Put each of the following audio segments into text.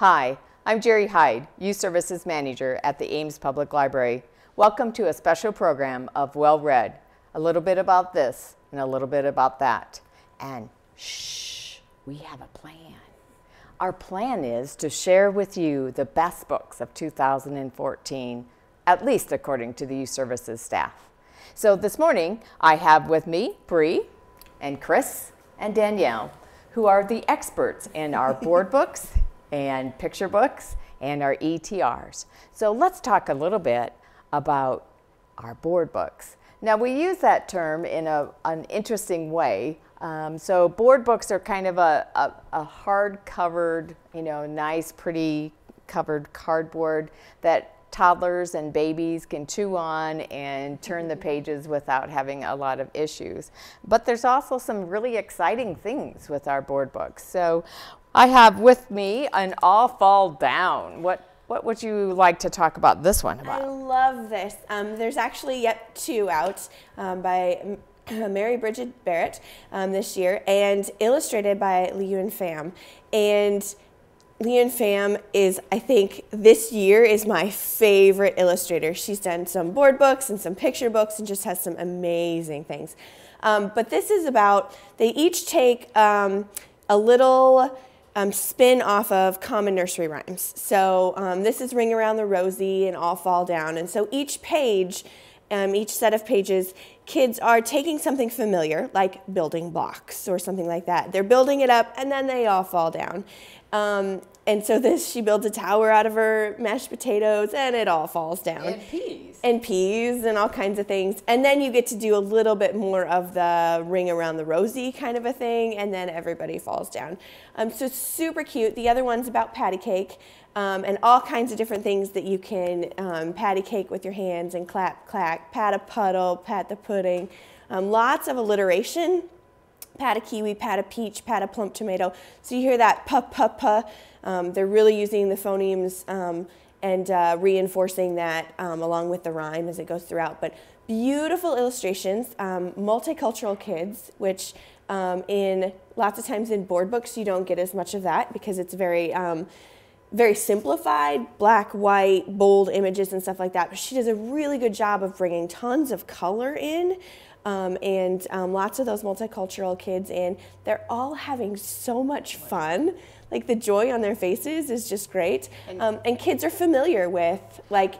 Hi, I'm Jerri Hyde, Youth Services Manager at the Ames Public Library. Welcome to a special program of Well Read. A little bit about this and a little bit about that. And shh, we have a plan. Our plan is to share with you the best books of 2014, at least according to the Youth Services staff. So this morning, I have with me Bree and Chris and Danielle, who are the experts in our board books and picture books and our ETRs. So let's talk a little bit about our board books. Now we use that term in an interesting way. So board books are kind of a hard-covered, nice, pretty covered cardboard that toddlers and babies can chew on and turn the pages without having a lot of issues. But there's also some really exciting things with our board books. So I have with me an All Fall Down. What would you like to talk about this one about? I love this. There's actually yet two out by Mary Bridget Barrett this year and illustrated by Liu Pham. And Liu Pham is, I think, this year is my favorite illustrator. She's done some board books and some picture books and just has some amazing things. But this is about, they each take a little spin off of common nursery rhymes. So this is Ring Around the Rosie and All Fall Down. And so each page, each set of pages, kids are taking something familiar, like building blocks or something like that. They're building it up and then they all fall down. And so she builds a tower out of her mashed potatoes and it all falls down. And peas. And peas and all kinds of things. And then you get to do a little bit more of the Ring Around the Rosie kind of a thing, and then everybody falls down. So it's super cute. The other one's about patty cake and all kinds of different things that you can patty cake with your hands and clap, clack, pat a puddle, pat the pudding. Lots of alliteration. Pat a kiwi, pat a peach, pat a plump tomato. So you hear that pa, pa, pa. They're really using the phonemes and reinforcing that along with the rhyme as it goes throughout. But beautiful illustrations, multicultural kids, which in lots of times in board books you don't get as much of that because it's very very simplified, black, white, bold images and stuff like that. But she does a really good job of bringing tons of color in. And lots of those multicultural kids, and they're all having so much fun. Like the joy on their faces is just great. And kids are familiar with,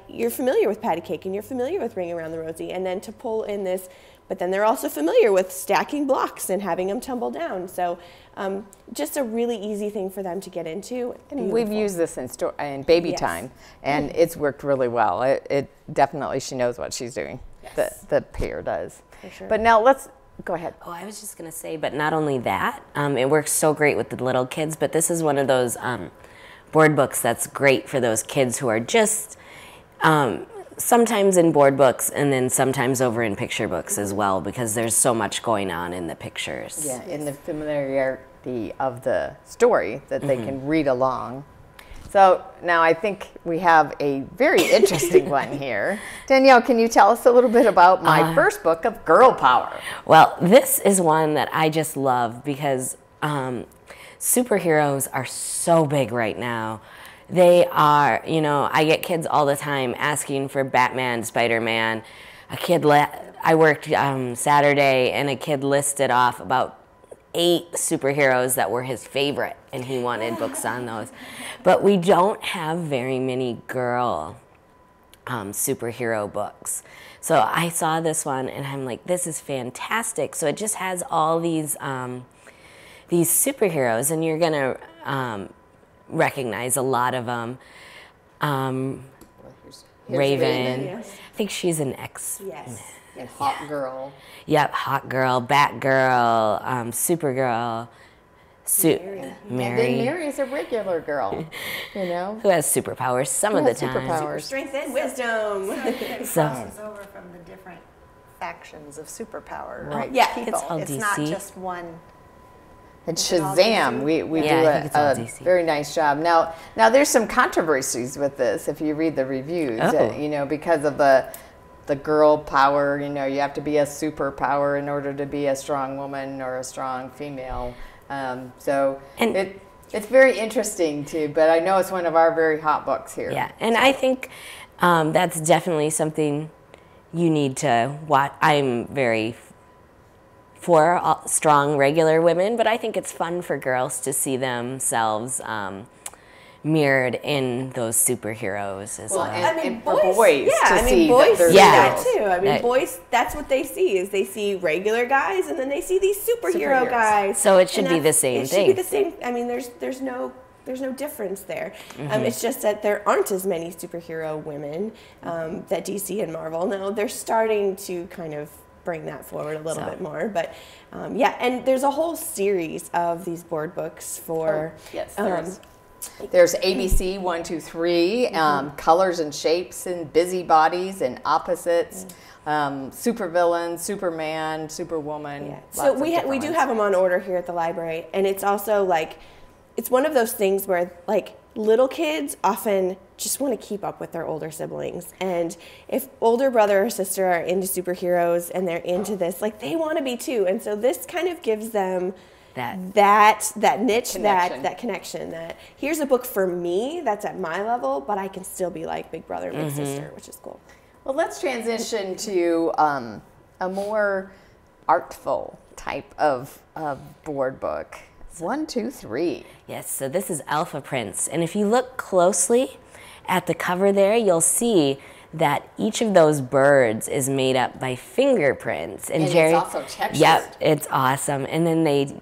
you're familiar with patty cake and you're familiar with Ring Around the Rosie, and then to pull in this, but then they're also familiar with stacking blocks and having them tumble down. So just a really easy thing for them to get into. And we've used this in baby time, and it's worked really well. It definitely, she knows what she's doing. Yes. The pair does. For sure. But now let's go ahead. Oh, I was just going to say, but not only that, it works so great with the little kids, but this is one of those board books that's great for those kids who are just sometimes in board books and then sometimes over in picture books as well, because there's so much going on in the pictures. Yeah, in the familiarity of the story that they can read along. So now I think we have a very interesting one here. Danielle, can you tell us a little bit about my first book of girl power? Well, this is one that I just love because superheroes are so big right now. They are, I get kids all the time asking for Batman, Spider-Man. I worked Saturday and a kid listed off about 8 superheroes that were his favorite, and he wanted books on those. But we don't have very many girl superhero books. So I saw this one, and I'm like, this is fantastic. So it just has all these superheroes, and you're going to recognize a lot of them. Raven. Yes. I think she's an X. Yes. And Hot Girl. Yep, Hot Girl, Batgirl, Supergirl, Mary. And then Mary is a regular girl, who has superpowers some of the time. Superpowers. Strength and wisdom. So it crosses over from the different factions of superpower. Right. Yeah, People. It's all It's DC. not just one. And Shazam, we do a very nice job. Now there's some controversies with this if you read the reviews, because of the girl power, you have to be a superpower in order to be a strong woman or a strong female. It's very interesting too, but I know it's one of our very hot books here. Yeah, and I think that's definitely something you need to watch. I'm very for strong, regular women, but I think it's fun for girls to see themselves mirrored in those superheroes as well. And for boys yeah, to see boys that see that heroes. too. I mean, boys, that's what they see, is they see regular guys, and then they see these superhero guys. So it should be the same thing. It should be the same. I mean, there's no difference there. It's just that there aren't as many superhero women that DC and Marvel. Now they're starting to kind of bring that forward a little bit more, but yeah, and there's a whole series of these board books for there's ABC 1, 2, 3, colors and shapes and busybodies and opposites, supervillain, Superman, Superwoman. Yeah. So we do have them on order here at the library, and it's also like, it's one of those things where like little kids often just want to keep up with their older siblings, and if older brother or sister are into superheroes and they're into this, like they want to be too, and so this kind of gives them that niche, connection. that connection, that here's a book for me that's at my level, but I can still be like big brother, big sister, which is cool. Well, let's transition to a more artful type of board book. 1, 2, 3. Yes, so this is Alpha Prince, and if you look closely at the cover there, you'll see that each of those birds is made up by fingerprints. And Jerri, it's also textured. Yep, it's awesome. And then they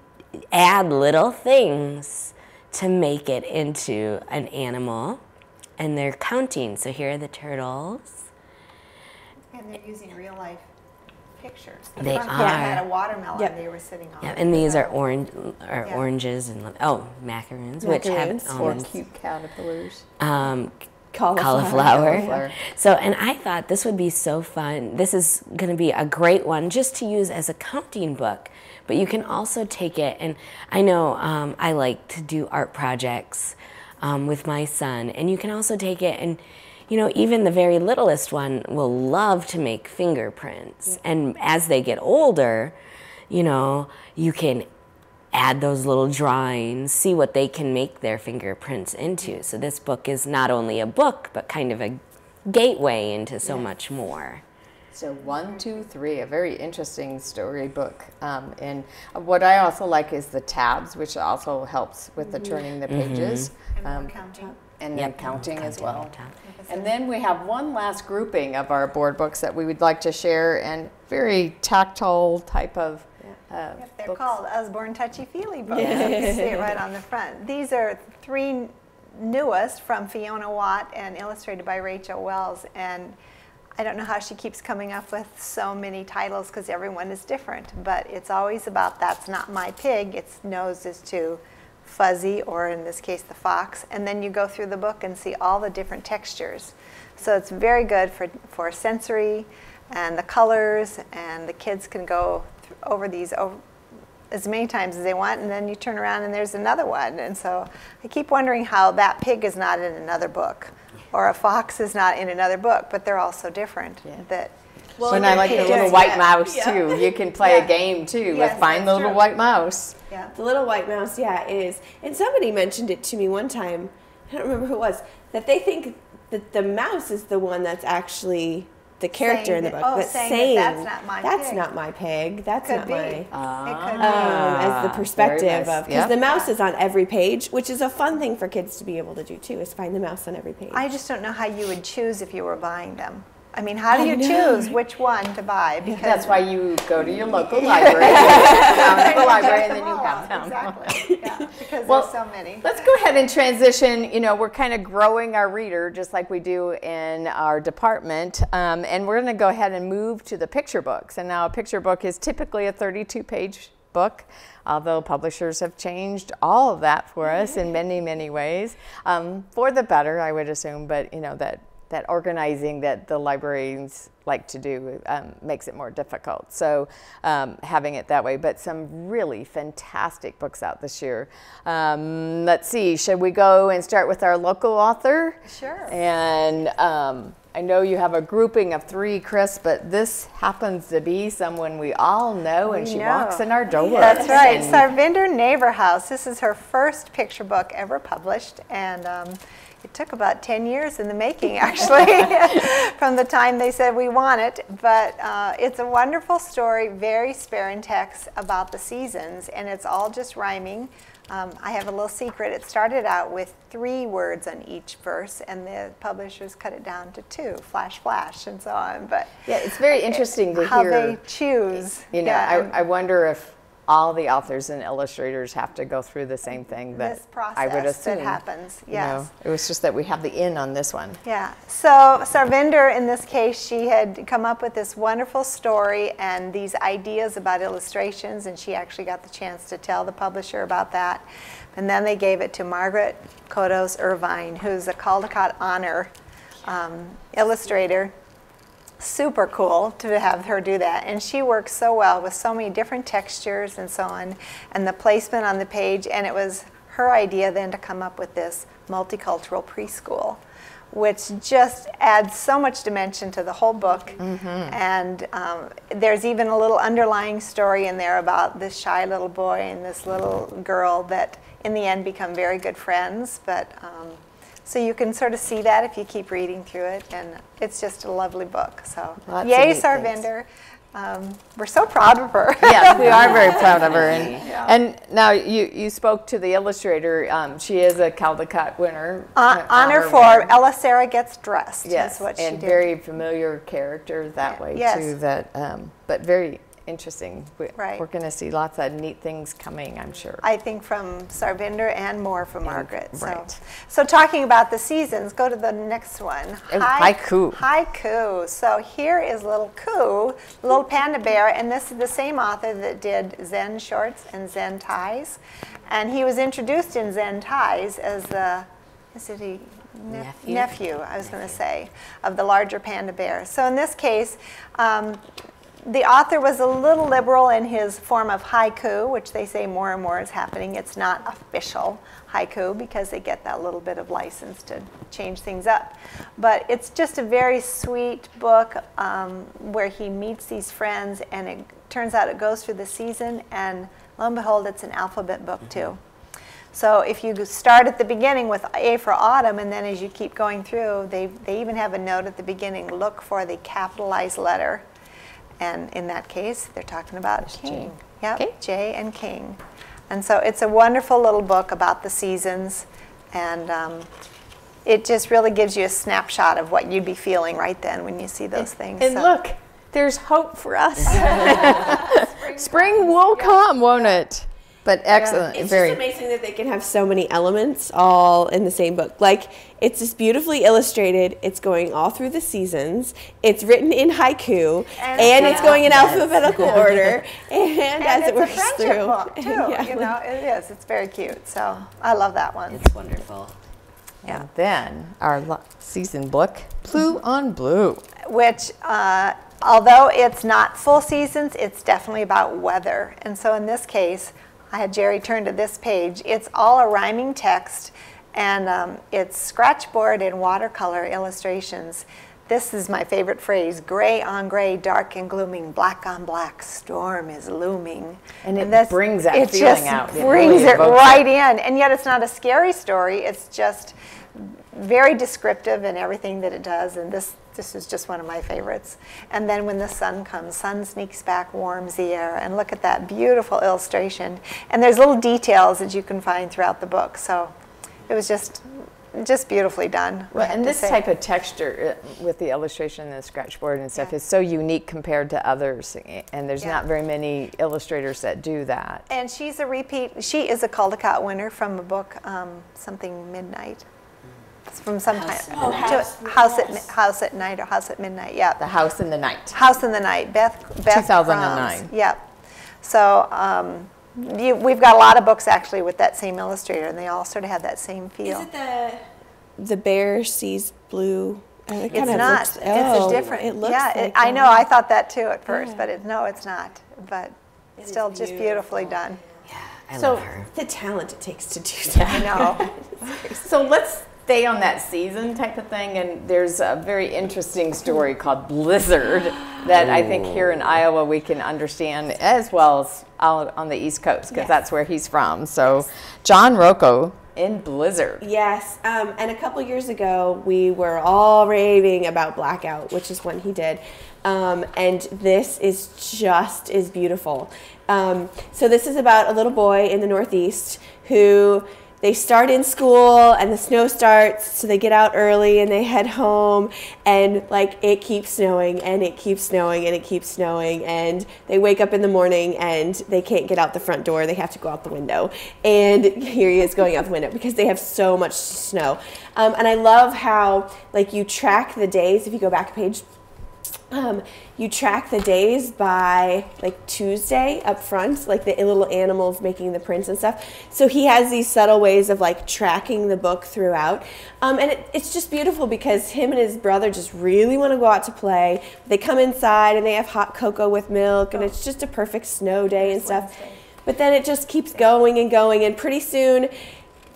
add little things to make it into an animal, and they're counting. So here are the turtles. And they're using real life pictures. They One kid are. had a watermelon they were sitting on. Yeah, and these are oranges and macaroons, which have almonds. Or cute caterpillars. Cauliflower. So, and I thought this would be so fun. This is going to be a great one just to use as a counting book, but you can also take it, and I know I like to do art projects with my son, and you can also take it, and you know, even the very littlest one will love to make fingerprints. And as they get older, you know, you can add those little drawings, see what they can make their fingerprints into. So this book is not only a book, but kind of a gateway into so much more. So 1, 2, 3, a very interesting storybook. And what I also like is the tabs, which also helps with the turning the pages. And counting. And then counting as well. And then we have one last grouping of our board books that we would like to share, and very tactile type of They're books. called Usborne Touchy-Feely books. You can see it right on the front. These are 3 newest from Fiona Watt and illustrated by Rachel Wells. And I don't know how she keeps coming up with so many titles, because everyone is different. But it's always about That's Not My Pig. Its nose is to Fuzzy, or in this case the fox, and then you go through the book and see all the different textures. So it's very good for sensory and the colors, and the kids can go over these as many times as they want, and then you turn around and there's another one. And so I keep wondering how that pig is not in another book, or a fox is not in another book, but they're all so different. And I like the little white mouse too. You can play a game too with Find the Little White Mouse. Yeah, the little white mouse, it is. And somebody mentioned it to me one time, I don't remember who it was, that they think that the mouse is the one that's actually the character in the book. That's saying that's not my pig. That's not my pig. That's Could not be. my... It could be. as the perspective nice. of... Because the mouse is on every page, which is a fun thing for kids to be able to do too, is find the mouse on every page. I just don't know how you would choose if you were buying them. I mean, how do you choose which one to buy? Because that's why you go to your local library, and then you have them. Exactly. Yeah, because there's so many. Let's go ahead and transition. You know, we're kind of growing our reader just like we do in our department, and we're going to go ahead and move to the picture books. And now a picture book is typically a 32-page book, although publishers have changed all of that for us in many, many ways, for the better, I would assume. But you know that organizing that the librarians like to do makes it more difficult. So having it that way, but some really fantastic books out this year. Let's see, should we go and start with our local author? Sure. And I know you have a grouping of 3, Chris, but this happens to be someone we all know, and she walks in our door. That's right. Sarvinder Neighborhouse. This is her first picture book ever published, and it took about 10 years in the making, actually, from the time they said we want it. But it's a wonderful story, very spare in text about the seasons, and it's all just rhyming. I have a little secret. It started out with 3 words on each verse, and the publishers cut it down to 2, flash, flash, and so on. But yeah, it's very interesting to how hear. They choose. You know, I wonder if all the authors and illustrators have to go through the same thing that this process I would assume. that happens. Yes. You know, it was just that we have the in on this one. Yeah. So Sarvinder, in this case, she had come up with this wonderful story and these ideas about illustrations, and she actually got the chance to tell the publisher about that. And then they gave it to Margaret Kodos Irvine, who's a Caldecott Honor illustrator. Super cool to have her do that, and she works so well with so many different textures and so on, and the placement on the page. And it was her idea then to come up with this multicultural preschool, which just adds so much dimension to the whole book. And there's even a little underlying story in there about this shy little boy and this little girl that in the end become very good friends. But so you can sort of see that if you keep reading through it, and it's just a lovely book. So yay, Sarvinder. We're so proud of her. Yes, we are very proud of her. And now you spoke to the illustrator. She is a Caldecott winner. Honor for Ella Sarah Gets Dressed. Yes, is what she and did. very familiar character that way too. That, but very interesting. We're going to see lots of neat things coming, I'm sure. I think from Sarvinder and more from Margaret. Right. So talking about the seasons, go to the next one. Haiku. Haiku. So here is little Ku, little panda bear, and this is the same author that did Zen Shorts and Zen Ties. And he was introduced in Zen Ties as the, nephew, I was going to say, of the larger panda bear. So in this case, the author was a little liberal in his form of haiku, which they say more and more is happening. It's not official haiku because they get that little bit of license to change things up. But it's just a very sweet book where he meets these friends, and it turns out it goes through the season, and lo and behold, it's an alphabet book too. So if you start at the beginning with A for autumn, and then as you keep going through, they even have a note at the beginning, look for the capitalized letter. And in that case, they're talking about king. Yep, okay. J and king. And so it's a wonderful little book about the seasons, and it just really gives you a snapshot of what you'd be feeling right then when you see those things. And look, there's hope for us. Spring will come, won't it? But excellent. It's just amazing that they can have so many elements all in the same book. Like, it's just beautifully illustrated. It's going all through the seasons. It's written in haiku, and it's going in alphabetical order. And as it works through. It's a friendship book, too. You know, it is. It's very cute. So I love that one. It's wonderful. Yeah. And then our season book, Blue on Blue. Which, although it's not full seasons, it's definitely about weather. And so in this case, I had Jerri turn to this page. It's all a rhyming text, and it's scratchboard and watercolor illustrations. This is my favorite phrase, gray on gray, dark and glooming, black on black, storm is looming. And it brings that feeling out. It brings it right in. And yet it's not a scary story. It's just very descriptive in everything that it does. And this is just one of my favorites. And then when the sun comes, sun sneaks back, warms the air. And look at that beautiful illustration. And there's little details that you can find throughout the book. So it was just beautifully done. Well, and this type of texture with the illustration and the scratchboard and stuff is so unique compared to others, and there's not very many illustrators that do that. And she's a repeat. She is a Caldecott winner from a book, something Midnight. It's from some time. House at Night or House at Midnight. Yeah. The House in the Night. House in the Night. Beth 2009. Crowns. Yep. So. We've got a lot of books actually with that same illustrator, and they all sort of have that same feel. Is it the bear sees blue? It's not. It's a different. It looks like I know. I thought that too at first, but no, it's not. But it's still just beautifully done. Yeah, I love her. The talent it takes to do that. I know. So let's stay on that season type of thing. And there's a very interesting story called Blizzard that I think here in Iowa we can understand, as well as out on the East Coast, because that's where he's from. So John Rocco in Blizzard. Yes, and a couple years ago we were all raving about Blackout, which is one he did, and this is just as beautiful. So this is about a little boy in the Northeast who, they start in school and the snow starts, so they get out early and they head home, and like it keeps snowing and it keeps snowing and it keeps snowing, and they wake up in the morning and they can't get out the front door, they have to go out the window, and here he is going out the window because they have so much snow. And I love how like you track the days. If you go back a page, you track the days by like Tuesday up front, like the little animals making the prints and stuff. So he has these subtle ways of like tracking the book throughout. And it's just beautiful because him and his brother just really want to go out to play. They come inside and they have hot cocoa with milk, and it's just a perfect snow day and stuff. But then it just keeps going and going, and pretty soon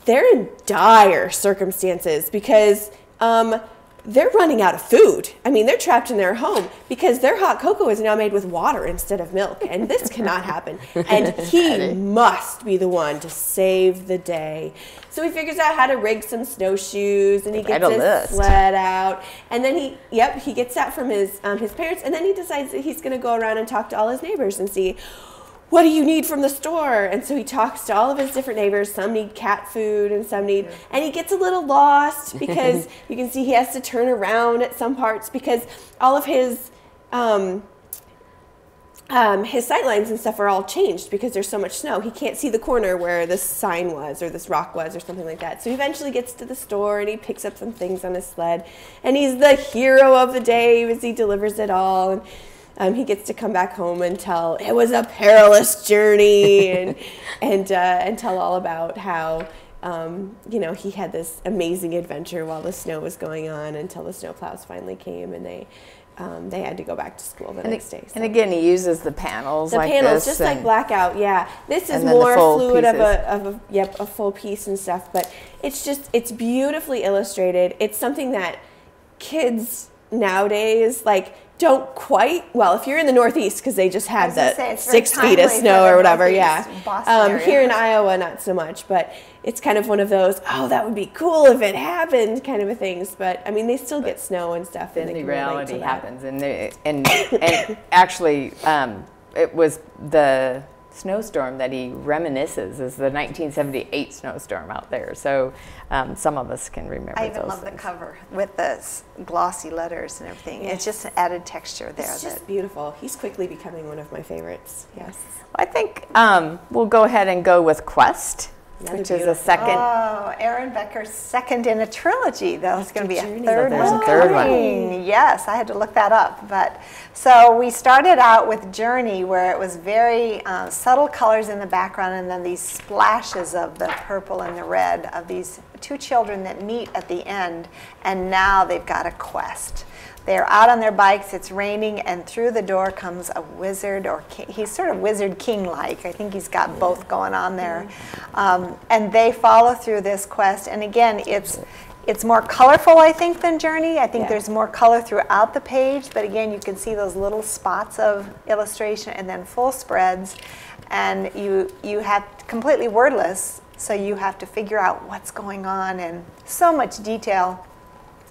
they're in dire circumstances because they're running out of food. I mean, they're trapped in their home because their hot cocoa is now made with water instead of milk, and this cannot happen. And he must be the one to save the day. So he figures out how to rig some snowshoes, and he gets his sled out, and then he gets that from his parents, and then he decides that he's going to go around and talk to all his neighbors and see, what do you need from the store? And so he talks to all of his different neighbors. Some need cat food and some need, and he gets a little lost because you can see he has to turn around at some parts because all of his sight lines and stuff are all changed because there's so much snow. He can't see the corner where this sign was or this rock was or something like that. So he eventually gets to the store and he picks up some things on his sled, and he's the hero of the day as he delivers it all. And he gets to come back home and tell it was a perilous journey, and tell all about how he had this amazing adventure while the snow was going on until the snowplows finally came and they had to go back to school the next day. So. And again, he uses the panels like this. Just like Blackout, yeah. This is more fluid of a full piece and stuff, but it's beautifully illustrated. It's something that kids nowadays don't quite, well, if you're in the Northeast, because they just had that 6 feet of snow or whatever, here in Iowa, not so much, but it's kind of one of those, oh, that would be cool if it happened kind of things. But I mean, they still get snow and stuff. And the reality happens, and actually, it was the snowstorm that he reminisces is the 1978 snowstorm out there. So some of us can remember those I even love the cover with the glossy letters and everything. Yeah. It's just an added texture there. It's just beautiful. He's quickly becoming one of my favorites. Yes. I think we'll go ahead and go with Quest. Which is a second. Oh, Aaron Becker's second in a trilogy. That was going to be a third one. There's a third one. Yes, I had to look that up. But so we started out with Journey, where it was very subtle colors in the background, and then these splashes of the purple and the red of these two children that meet at the end, and now they've got a quest. They're out on their bikes, it's raining, and through the door comes a wizard, or king. He's sort of wizard king-like. I think he's got both going on there. And they follow through this quest. And again, it's more colorful, I think, than Journey. I think there's more color throughout the page. But again, you can see those little spots of illustration and then full spreads. And you have completely wordless, so you have to figure out what's going on, and so much detail.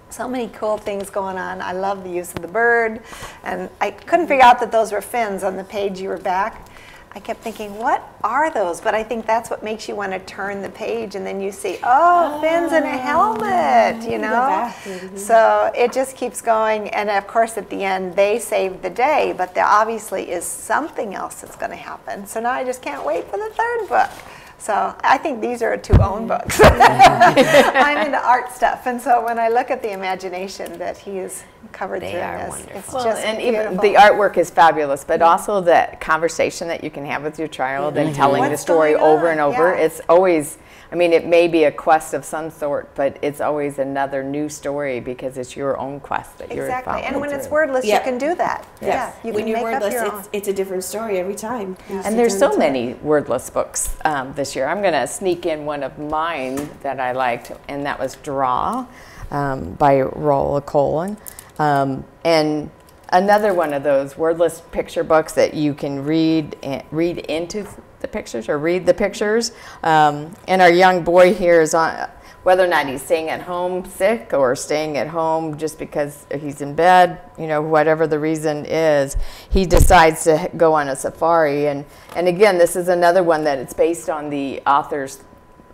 So many cool things going on. I love the use of the bird, and I couldn't figure out that those were fins on the page you were back. I kept thinking, what are those? But I think that's what makes you want to turn the page, and then you see, oh, fins and a helmet, you know? So it just keeps going, and of course at the end they save the day, but there obviously is something else that's going to happen. So now I just can't wait for the third book. So I think these are two own books. I'm into art stuff, and so when I look at the imagination that he is covered through this, it's just and beautiful. Even the artwork is fabulous, but also the conversation that you can have with your child and telling the story over and over. It's always, I mean, it may be a quest of some sort, but it's always another new story because it's your own quest that you're Exactly. following And when it's through. wordless, you can do that. Yes. Yeah, you when can you're make up wordless, your own. it's a different story every time. And there's so many wordless books this year. I'm going to sneak in one of mine that I liked, and that was Draw by Rolla Colin. And another one of those wordless picture books that you can read into the pictures or read the pictures. And our young boy here is on, whether or not he's staying at home sick or staying at home just because he's in bed, you know, whatever the reason is, he decides to go on a safari. And again, this is another one that it's based on the author's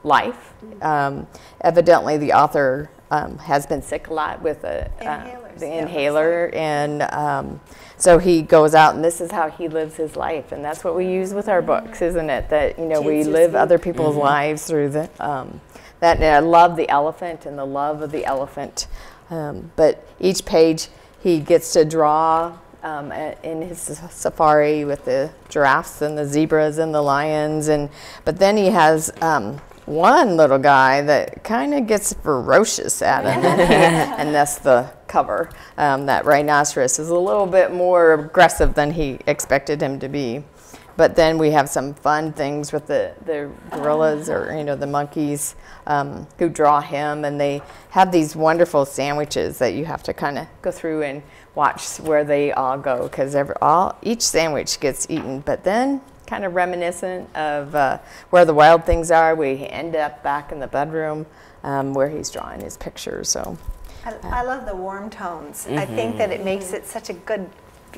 life. Evidently, the author has been sick a lot with the inhaler, and so he goes out, and this is how he lives his life, and that's what we use with our books, isn't it? That, you know, we live other people's lives through the that. And I love the elephant and the love of the elephant, but each page he gets to draw in his safari with the giraffes and the zebras and the lions, but then he has one little guy that kind of gets ferocious at him, and that's the cover. That rhinoceros is a little bit more aggressive than he expected him to be. But then we have some fun things with the gorillas, or, you know, the monkeys who draw him, and they have these wonderful sandwiches that you have to kind of go through and watch where they all go, because each sandwich gets eaten. But then, kind of reminiscent of where the wild things are, we end up back in the bedroom where he's drawing his pictures. So I love the warm tones. I think that it makes it such a good,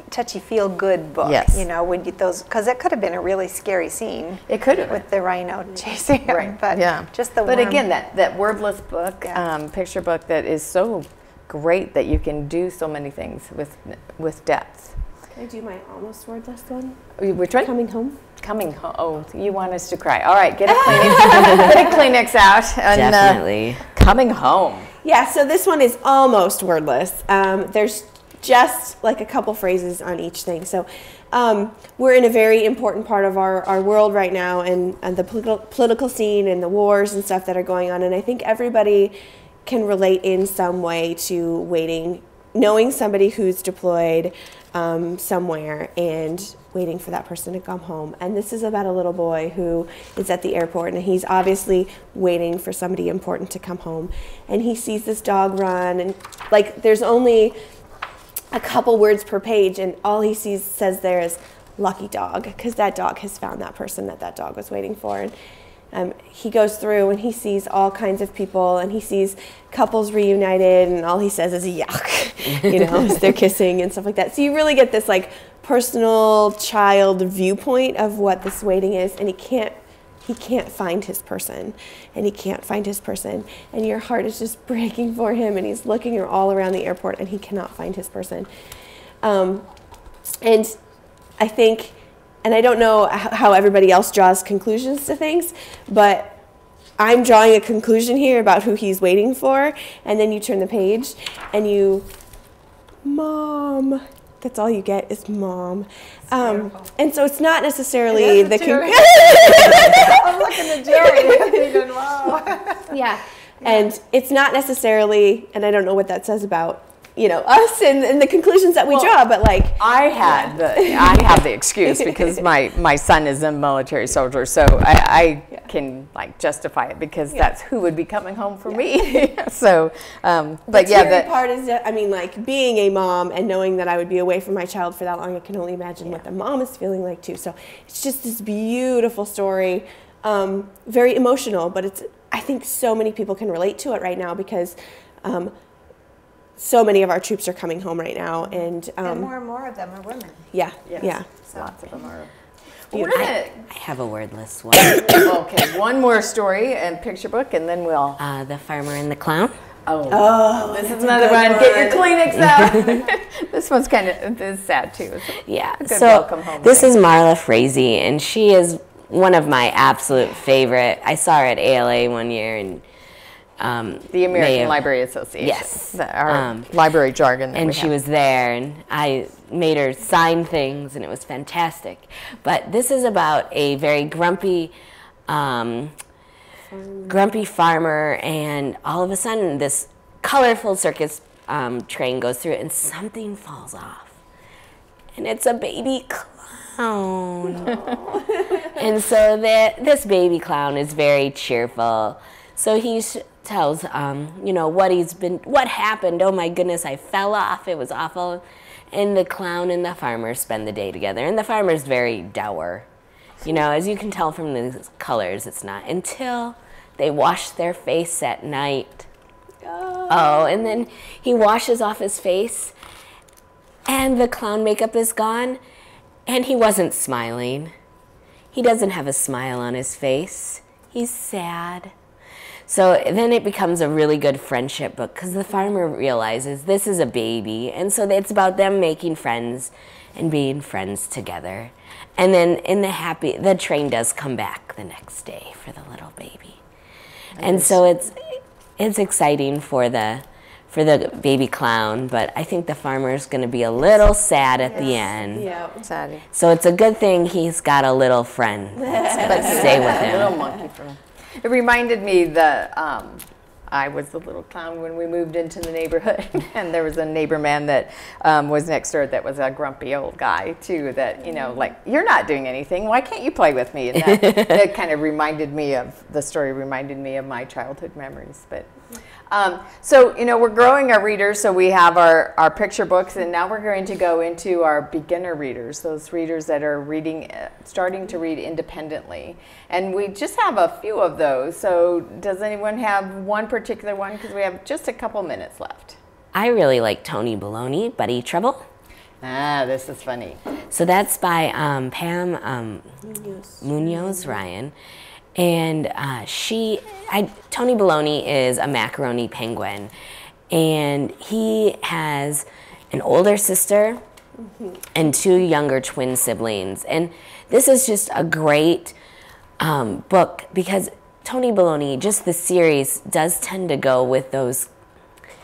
touchy, feel-good book. Yes. You know, when those, because it could have been a really scary scene. It could have with the rhino chasing him. Right. But yeah. just the. But warm, again, that wordless book, picture book, that is so great that you can do so many things with depth. Can I do my almost wordless one? Which one? Coming home. Coming home. Oh, you want us to cry. All right, get a Kleenex, get a Kleenex out. And, Definitely. Coming home. Yeah, so this one is almost wordless. There's just like a couple phrases on each thing. So we're in a very important part of our world right now, and the political scene and the wars and stuff that are going on. And I think everybody can relate in some way to waiting, knowing somebody who's deployed somewhere and waiting for that person to come home. And this is about a little boy who is at the airport, and he's obviously waiting for somebody important to come home. And he sees this dog run, and like there's only a couple words per page, and all he says there is lucky dog, because that dog has found that person that dog was waiting for. And he goes through and he sees all kinds of people, and he sees couples reunited, and all he says is yuck, you know, as they're kissing and stuff like that. So you really get this like personal child viewpoint of what this waiting is, and he can't find his person, and he can't find his person, and your heart is just breaking for him, and he's looking all around the airport, and he cannot find his person. And I think, and I don't know how everybody else draws conclusions to things, but I'm drawing a conclusion here about who he's waiting for, and then you turn the page, and Mom. That's all you get is Mom. And so it's not necessarily the... I'm looking at Jerri thinking, wow. Yeah, and it's not necessarily, and I don't know what that says about, you know, us and the conclusions that we draw, but like I have the excuse because my son is a military soldier, so I can like justify it because that's who would be coming home for me. So, but the part is that, I mean, like being a mom and knowing that I would be away from my child for that long, I can only imagine what the mom is feeling like too. So it's just this beautiful story, very emotional, but I think so many people can relate to it right now because. So many of our troops are coming home right now, and more of them are women. Yeah, yes. yeah. So lots of them are. I have a wordless one. Okay, one more story and picture book, and then we'll. The Farmer and the Clown. Oh, this is another one. Get your Kleenex out. This one's kind of sad too. Yeah. Good So welcome home this thing. is Marla Frazee, and she is one of my absolute favorite. I saw her at ALA one year, and. The American Library Association. Yes. Our library jargon. And she was there, and I made her sign things, and it was fantastic. But this is about a very grumpy grumpy farmer, and all of a sudden this colorful circus train goes through and something falls off. And it's a baby clown. And so this baby clown is very cheerful. So he tells, you know, what happened. Oh my goodness, I fell off. It was awful. And the clown and the farmer spend the day together. And the farmer's very dour. You know, as you can tell from the colors, it's not until they wash their face at night. Oh, and then he washes off his face, and the clown makeup is gone, and he wasn't smiling. He doesn't have a smile on his face. He's sad. So then it becomes a really good friendship book because the farmer realizes this is a baby, and so it's about them making friends and being friends together. And then in the train does come back the next day for the little baby. And so it's exciting for the baby clown, but I think the farmer's going to be a little sad at the end. Yeah. Sad. So it's a good thing he's got a little friend that's going to stay with him. A little monkey friend. It reminded me that I was the little clown when we moved into the neighborhood, and there was a neighbor man that was next door that was a grumpy old guy too. That, you know, like, you're not doing anything. Why can't you play with me? And that kind of reminded me of the story. Reminded me of my childhood memories. But so, you know, we're growing our readers. So we have our picture books, and now we're going to go into our beginner readers, those readers that are reading, starting to read independently. And we just have a few of those. So does anyone have one particular one? Because we have just a couple minutes left. I really like Tony Baloney, Buddy Trouble. Ah, this is funny. So that's by Pam Munoz Ryan. And Tony Baloney is a macaroni penguin. And he has an older sister and two younger twin siblings. And this is just a great book because Tony Baloney, just the series, does tend to go with those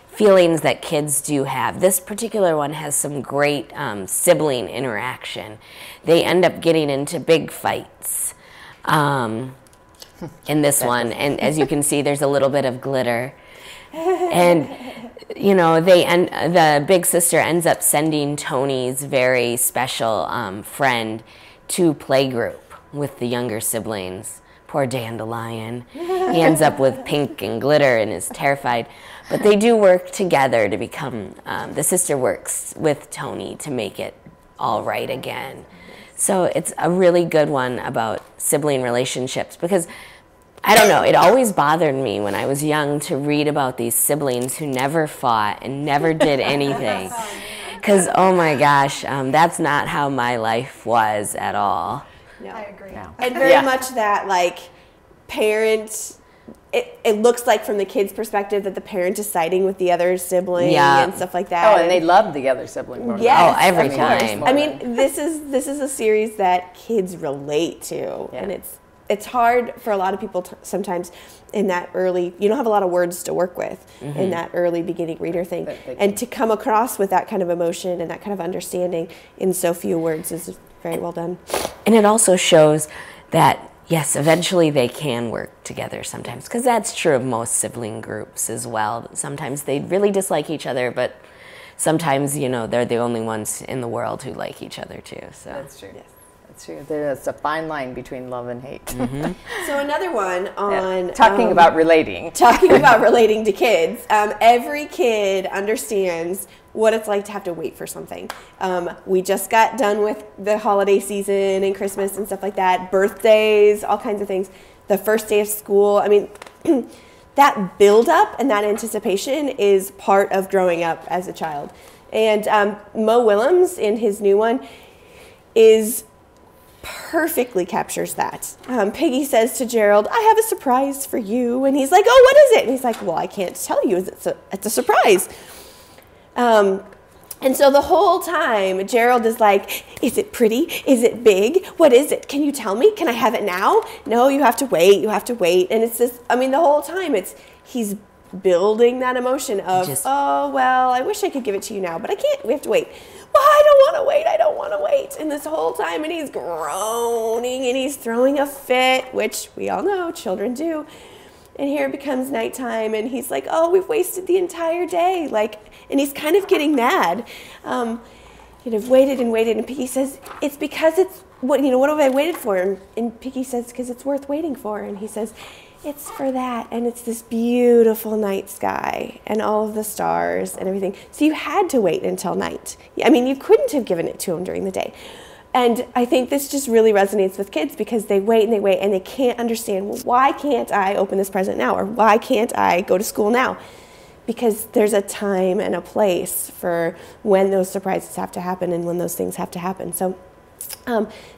feelings that kids do have. This particular one has some great sibling interaction. They end up getting into big fights in this one, and as you can see, there's a little bit of glitter. And you know, the big sister ends up sending Tony's very special friend to playgroup with the younger siblings. Poor Dandelion. He ends up with pink and glitter and is terrified. But they do work together to become, the sister works with Tony to make it all right again. So it's a really good one about sibling relationships because, I don't know, it always bothered me when I was young to read about these siblings who never fought and never did anything. Because, oh my gosh, that's not how my life was at all. No. I agree. No. And very much that, like, parent, it looks like from the kid's perspective that the parent is siding with the other sibling and stuff like that. Oh, and they love the other sibling more. Yes, oh, every time. I mean, this is a series that kids relate to, and it's hard for a lot of people sometimes in that early, you don't have a lot of words to work with in that early beginning reader thing. And to come across with that kind of emotion and that kind of understanding in so few words is very well done. And it also shows that, yes, eventually they can work together sometimes, because that's true of most sibling groups as well. Sometimes they really dislike each other, but sometimes, you know, they're the only ones in the world who like each other too. So that's true. Yes. That's true. There's a fine line between love and hate. So another one on talking about relating. Talking about relating to kids. Every kid understands what it's like to have to wait for something. We just got done with the holiday season and Christmas and stuff like that. Birthdays, all kinds of things. The first day of school. I mean, that build-up and that anticipation is part of growing up as a child. And Mo Willems, in his new one, perfectly captures that. Piggy says to Gerald, "I have a surprise for you." And he's like, "Oh, what is it?" And he's like, "Well, I can't tell you. It's a surprise." And so the whole time, Gerald is like, "Is it pretty? Is it big? What is it? Can you tell me? Can I have it now? No, you have to wait. You have to wait." And it's this, I mean, the whole time he's building that emotion of, "Oh, well, I wish I could give it to you now, but I can't. We have to wait. Well, I don't want to wait. I don't want to wait." And this whole time, and he's groaning and he's throwing a fit, which we all know children do. And here it becomes nighttime, and he's like, oh, we've wasted the entire day. Like, and he's kind of getting mad. I've waited and waited, and Piggy says, it's because it's, what have I waited for? And Piggy says, because it's worth waiting for. And he says, it's for that, and it's this beautiful night sky and all of the stars and everything. So you had to wait until night. I mean, you couldn't have given it to him during the day. And I think this just really resonates with kids because they wait and they can't understand, well, why can't I open this present now? Or why can't I go to school now? Because there's a time and a place for when those surprises have to happen and when those things have to happen. So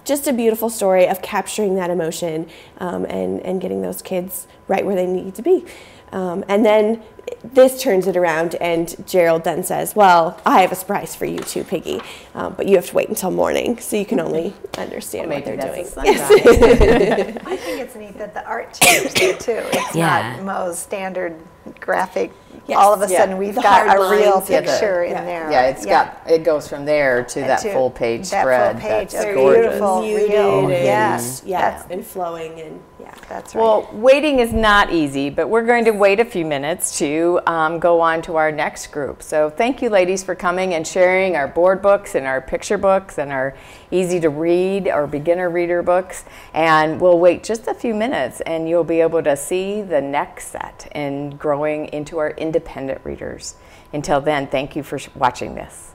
just a beautiful story of capturing that emotion and getting those kids right where they need to be. And then this turns it around, and Gerald then says, well, I have a surprise for you too, Piggy, but you have to wait until morning, so you can only understand what they're doing. Yes. I think it's neat that the art changes there too. It's not Mo's standard graphic. Yes. All of a sudden we've got a real picture in there. Yeah, it goes from there to that full page spread. That full page that's of gorgeous. beautiful, real. Yes. And flowing, and that's right. Well, waiting is not easy, but we're going to wait a few minutes to go on to our next group. So thank you, ladies, for coming and sharing our board books and our picture books and our easy to read or beginner reader books. And we'll wait just a few minutes, and you'll be able to see the next set and growing into our independent readers. Until then, thank you for watching this.